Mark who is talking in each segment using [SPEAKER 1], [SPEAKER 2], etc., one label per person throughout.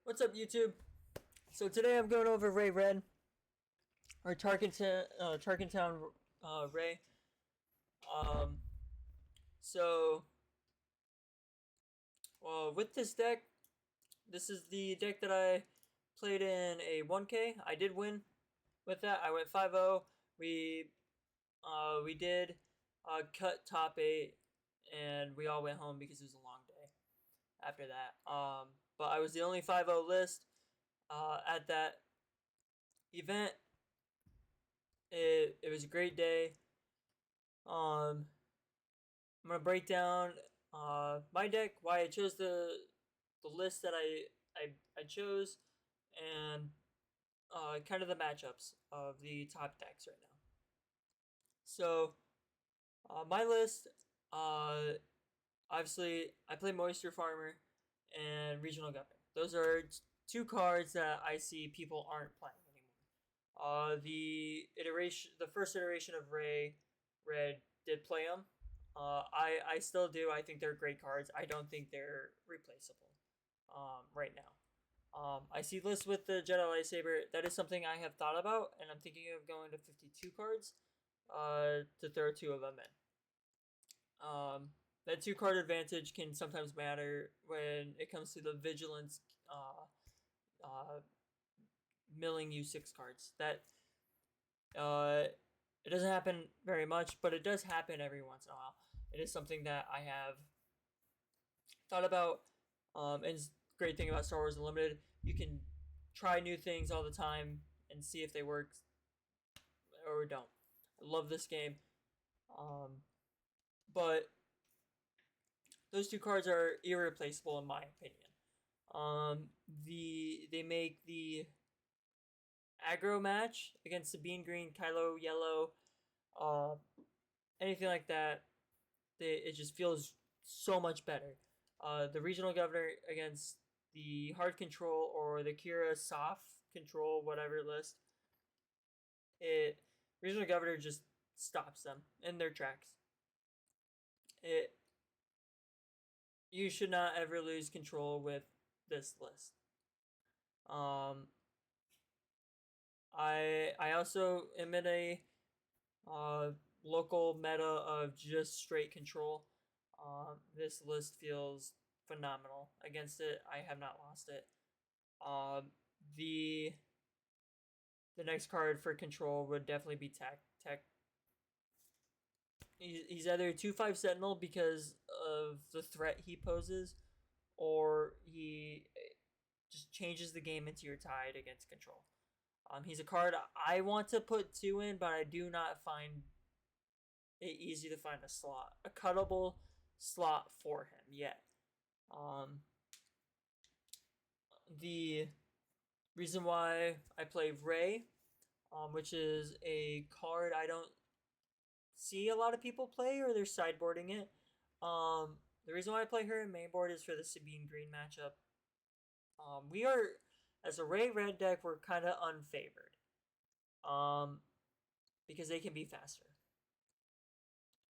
[SPEAKER 1] What's up, YouTube? So today I'm going over Ray Red, or Tarkentown Ray. Um, so, with this deck, this is the deck that I played in a 1K. I did win with that. I went 5-0. We did cut top 8, and we all went home because it was a long day after that. But I was the only 5-0 list at that event. It was a great day. I'm gonna break down my deck, why I chose the list that I chose, and kind of the matchups of the top decks right now. So my list, obviously, I play Moisture Farmer and Regional Governor. Those are two cards that I see people aren't playing anymore. The first iteration of Ray Red did play them. I still do. I think they're great cards. I don't think they're replaceable right now. I see lists with the Jedi Lightsaber. That is something I have thought about, and I'm thinking of going to 52 cards to throw two of them in. That two card advantage can sometimes matter when it comes to the Vigilance milling you 6 cards. It doesn't happen very much, but it does happen every once in a while. It is something that I have thought about. And it's a great thing about Star Wars Unlimited. You can try new things all the time and see if they work or don't. I love this game. But those two cards are irreplaceable in my opinion. They make the aggro match against Sabine Green, Kylo Yellow, anything like that. It just feels so much better. The Regional Governor against the Hard Control or the Kira Soft Control, whatever list, Regional Governor just stops them in their tracks. You should not ever lose control with this list. I also am in a local meta of just straight control. This list feels phenomenal against it. I have not lost it. The the next card for control would definitely be Tech. He's either 2/5 Sentinel because of the threat he poses, or he just changes the game into your tide against control. He's a card I want to put 2 in, but I do not find it easy to find a cuttable slot for him yet. The reason why I play Ray, which is a card I don't see a lot of people play, or they're sideboarding it. The reason why I play her in main board is for the Sabine Green matchup. We are, as a Ray Red deck, we're kind of unfavored. Because they can be faster.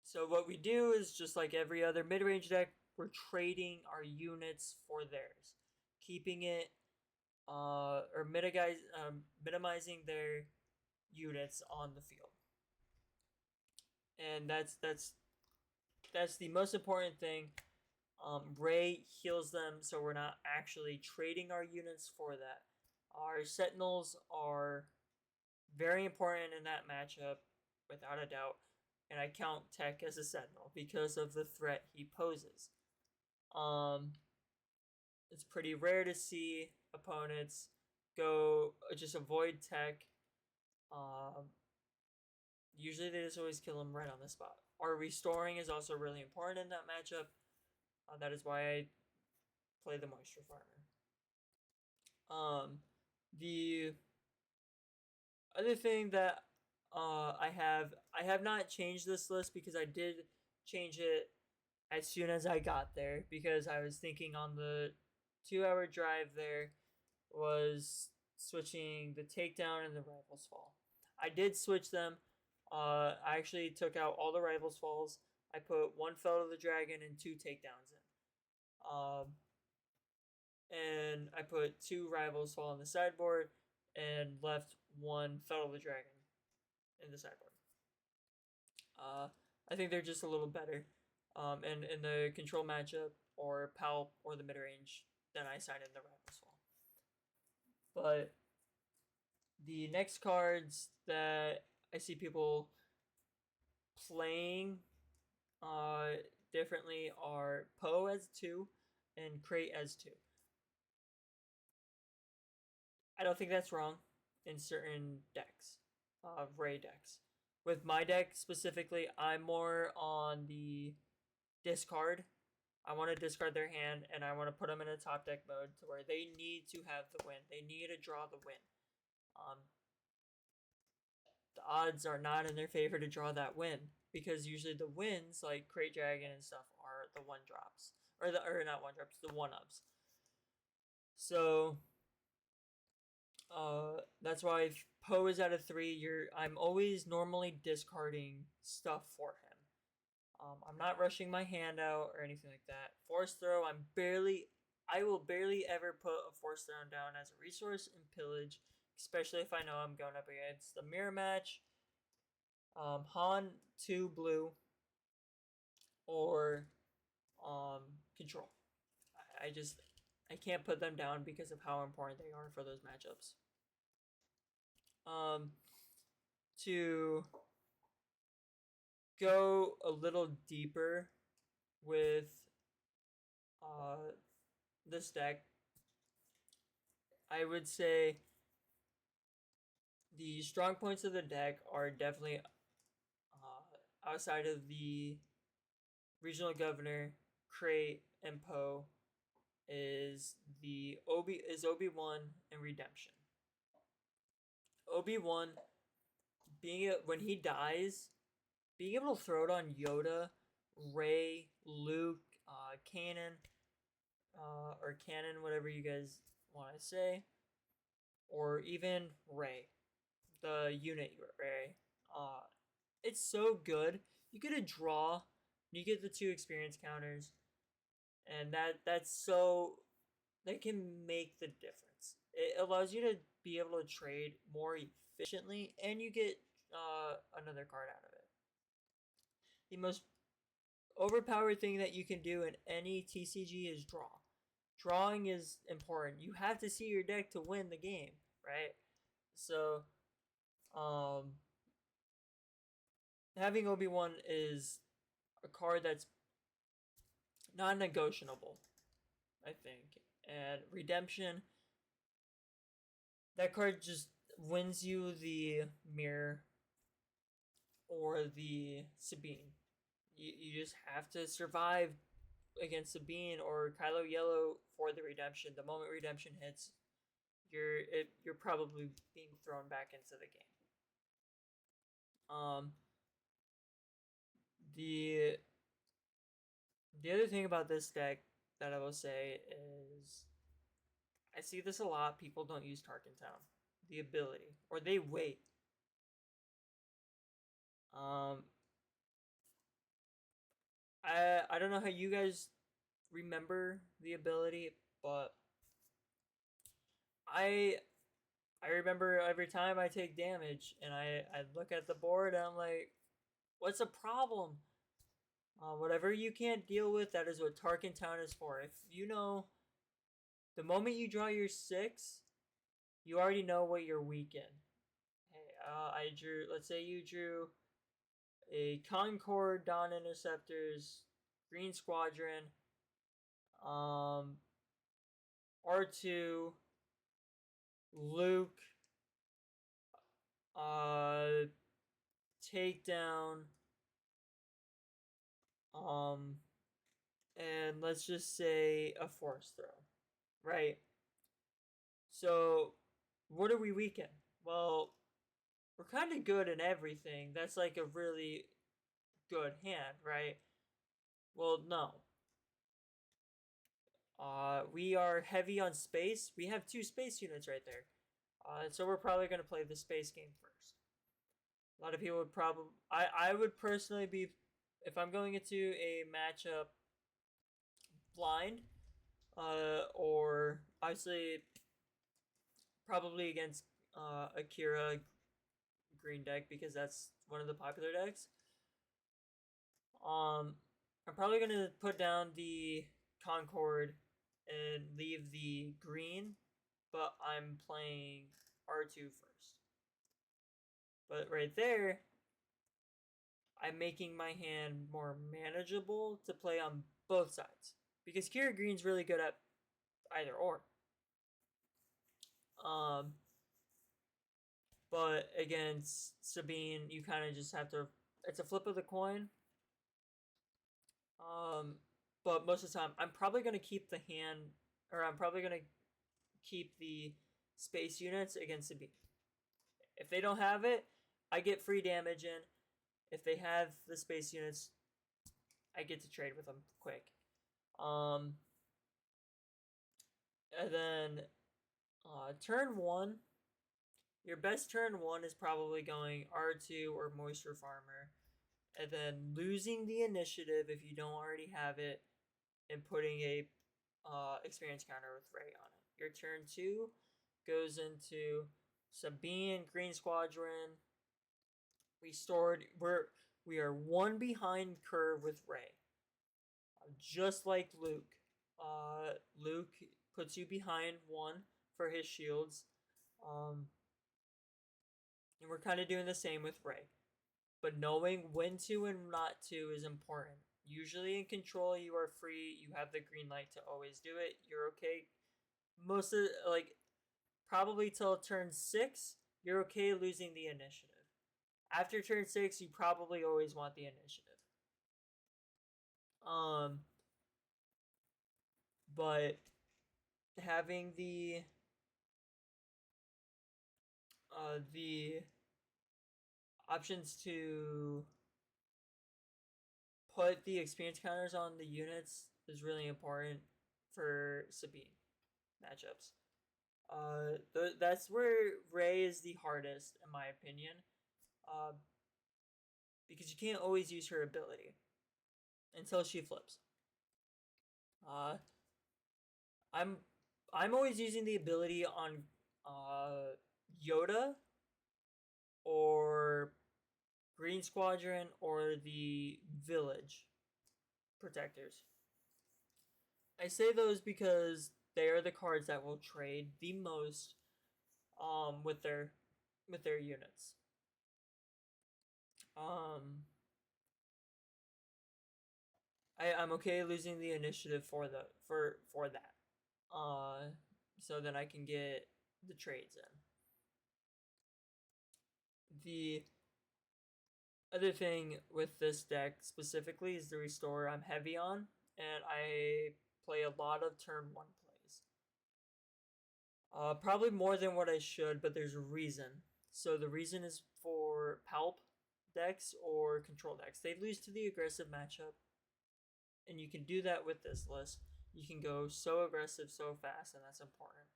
[SPEAKER 1] So what we do is, just like every other mid-range deck, we're trading our units for theirs, keeping it or minimizing their units on the field, and that's the most important thing. Ray heals them, so we're not actually trading our units for that. Our Sentinels are very important in that matchup, without a doubt. And I count Tech as a Sentinel because of the threat he poses. It's pretty rare to see opponents go just avoid Tech. Usually they just always kill him right on the spot. Our restoring is also really important in that matchup. That is why I play the Moisture Farmer. The other thing that I have not changed this list because I did change it as soon as I got there, because I was thinking on the 2-hour drive there was switching the Takedown and the Rivals Fall. I did switch them. I actually took out all the Rivals Falls. I put 1 Fell to the Dragon and 2 Takedowns in. then I put 2 Rivals Fall on the sideboard and left 1 Fettle the Dragon in the sideboard. I think they're just a little better. And in the control matchup or Palp or the mid range, then I sign in the Rivals Fall. But the next cards that I see people playing differently are Poe as 2 and Crate as 2. I don't think that's wrong in certain decks, Ray decks. With my deck specifically, I'm more on the discard. I want to discard their hand and I want to put them in a top deck mode to where they need to have the win. They need to draw the win. The odds are not in their favor to draw that win because usually the wins like Crate Dragon and stuff are the 1-drops or not 1-drops, the 1-ups. So that's why if Poe is at a 3, I'm always normally discarding stuff for him. I'm not rushing my hand out or anything like that. Force Throw, I will barely ever put a Force Throw down as a resource in Pillage, especially if I know I'm going up against the Mirror Match, Han 2 blue, or Control. I can't put them down because of how important they are for those matchups. To go a little deeper with this deck, I would say the strong points of the deck are definitely outside of the Regional Governor, Crate, and Poe is Obi-Wan and Redemption. Obi-Wan, when he dies, being able to throw it on Yoda, Rey, Luke, Kanan, or Canon, whatever you guys want to say, or even Rey, the unit Rey. It's so good. You get a draw, you get the 2 experience counters, and that can make the difference. It allows you to be able to trade more efficiently, and you get another card out of it. The most overpowered thing that you can do in any TCG is draw. Drawing is important. You have to see your deck to win the game, right? So, having Obi-Wan is a card that's non-negotiable, I think. And Redemption, that card just wins you the Mirror or the Sabine. You just have to survive against Sabine or Kylo Yellow for the Redemption. The moment Redemption hits, you're probably being thrown back into the game. The other thing about this deck that I will say is I see this a lot. People don't use Tarkin Town, the ability, or they wait. I don't know how you guys remember the ability, but I remember every time I take damage and I look at the board and I'm like, what's the problem? Whatever you can't deal with, that is what Tarkin Town is for. If you know, the moment you draw your 6, you already know what you're weak in. Hey, let's say you drew a Concord, Dawn Interceptors, Green Squadron, R2, Luke, Takedown, and let's just say a Force Throw, right? So, what are we weak in? Well, we're kind of good in everything. That's like a really good hand, right? Well, no. We are heavy on space. We have 2 space units right there. So we're probably going to play the space game first. A lot of people would probably... I would personally be... If I'm going into a matchup blind, or obviously probably against Akira green deck because that's one of the popular decks. I'm probably gonna put down the Concord and leave the green, but I'm playing R2 first. But right there, I'm making my hand more manageable to play on both sides because Kira Green's really good at either or. Um, but against Sabine, you kind of just have to. It's a flip of the coin. But most of the time, I'm probably gonna keep the hand, or I'm probably gonna keep the space units against Sabine. If they don't have it, I get free damage in. If they have the space units, I get to trade with them quick. And then turn one, your best turn one is probably going R2 or Moisture Farmer, and then losing the initiative if you don't already have it, and putting a experience counter with Ray on it. Your turn two goes into Sabine, Green Squadron. We are one behind curve with Ray, just like Luke. Luke puts you behind one for his shields. And we're kind of doing the same with Ray. But knowing when to and not to is important. Usually in control, you are free. You have the green light to always do it. You're okay. Most of probably till turn 6, you're okay losing the initiative. After turn 6, you probably always want the initiative. But having the options to put the experience counters on the units is really important for Sabine matchups. That's where Ray is the hardest, in my opinion, because you can't always use her ability until she flips. I'm always using the ability on Yoda or Green Squadron or the Village Protectors. I say those because they are the cards that will trade the most with their units. I'm okay losing the initiative for that. So then I can get the trades in. The other thing with this deck specifically is the Restore I'm heavy on, and I play a lot of turn 1 plays. Probably more than what I should, but there's a reason. So the reason is for Palp decks or control decks. They lose to the aggressive matchup, and you can do that with this list. You can go so aggressive so fast, and that's important.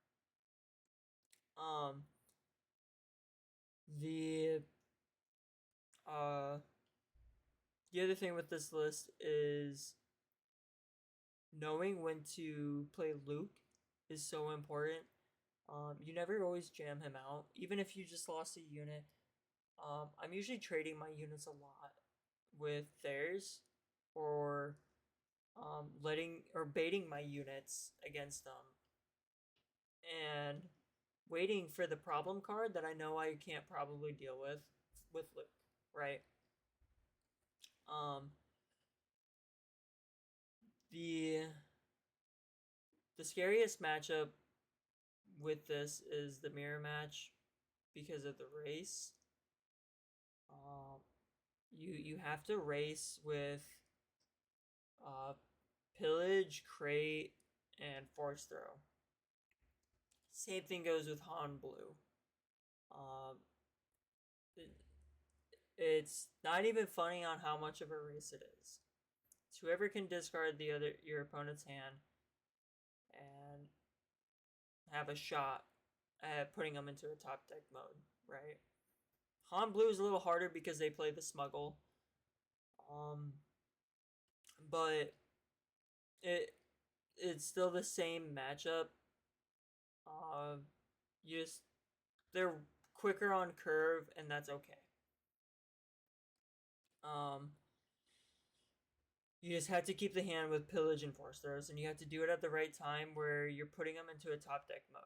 [SPEAKER 1] The other thing with this list is knowing when to play Luke is so important. You never always jam him out, even if you just lost a unit. I'm usually trading my units a lot with theirs, or baiting my units against them, and waiting for the problem card that I know I can't probably deal with Luke, right? The scariest matchup with this is the mirror match because of the race. You have to race with Pillage, Crate, and Force Throw. Same thing goes with Han Blue. It's not even funny on how much of a race it is. It's whoever can discard your opponent's hand and have a shot at putting them into a top deck mode, right? Han Blue is a little harder because they play the Smuggle. But it's still the same matchup. Uh, you just they're quicker on curve, and that's okay. Um, you just have to keep the hand with pillage and force throws, and you have to do it at the right time where you're putting them into a top deck mode.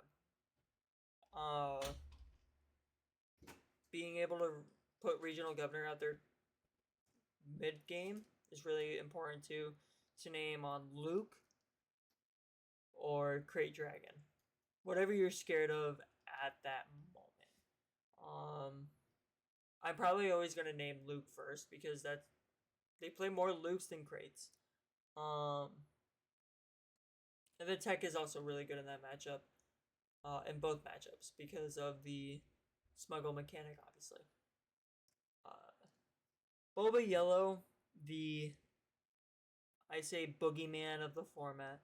[SPEAKER 1] Being able to put Regional Governor out there mid game is really important too. To name on Luke or Crate Dragon, whatever you're scared of at that moment. I'm probably always gonna name Luke first because they play more Lukes than Crates. And the tech is also really good in that matchup, in both matchups because of the smuggle mechanic, obviously. Boba Yellow, I say boogeyman of the format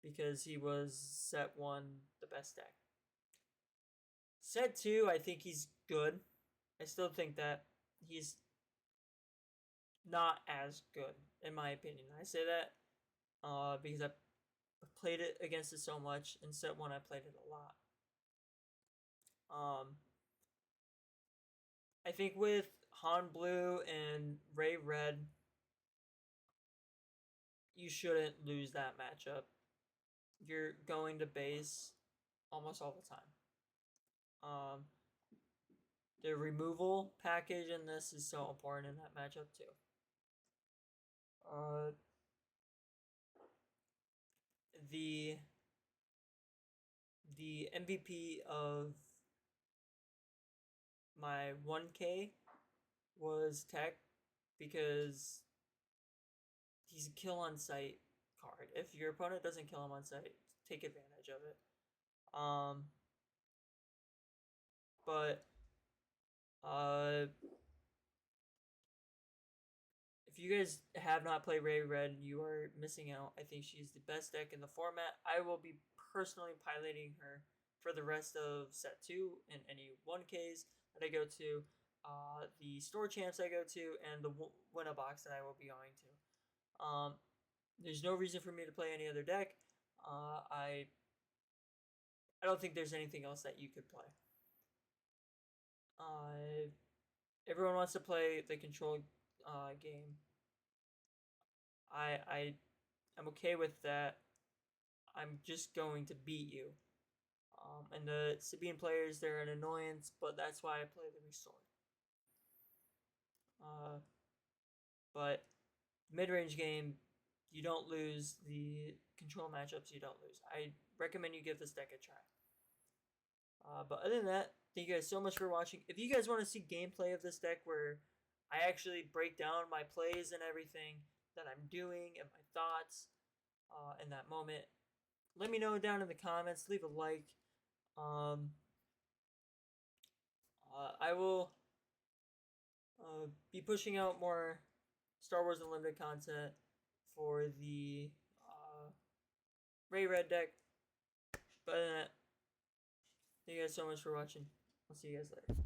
[SPEAKER 1] because he was set 1 the best deck. Set 2, I think he's good. I still think that he's not as good, in my opinion. I say that because I played it against it so much. In set 1, I played it a lot. I think with Han Blue and Ray Red, you shouldn't lose that matchup. You're going to base almost all the time. The removal package in this is so important in that matchup too. The MVP of my 1K was Tech because he's a kill on sight card. If your opponent doesn't kill him on sight, take advantage of it. But if you guys have not played Ray Red, you are missing out. I think she's the best deck in the format. I will be personally piloting her for the rest of set 2 and any 1Ks that I go to, the store champs I go to, and the winner box that I will be going to. There's no reason for me to play any other deck. I don't think there's anything else that you could play. Everyone wants to play the control game. I'm okay with that. I'm just going to beat you. And the Sabine players, they're an annoyance, but that's why I play the Restore. But mid-range game, you don't lose. The control matchups, you don't lose. I recommend you give this deck a try. But other than that, thank you guys so much for watching. If you guys want to see gameplay of this deck where I actually break down my plays and everything that I'm doing and my thoughts in that moment, let me know down in the comments. Leave a like. I will be pushing out more Star Wars Unlimited content for the Ray Red deck. But thank you guys so much for watching. I'll see you guys later.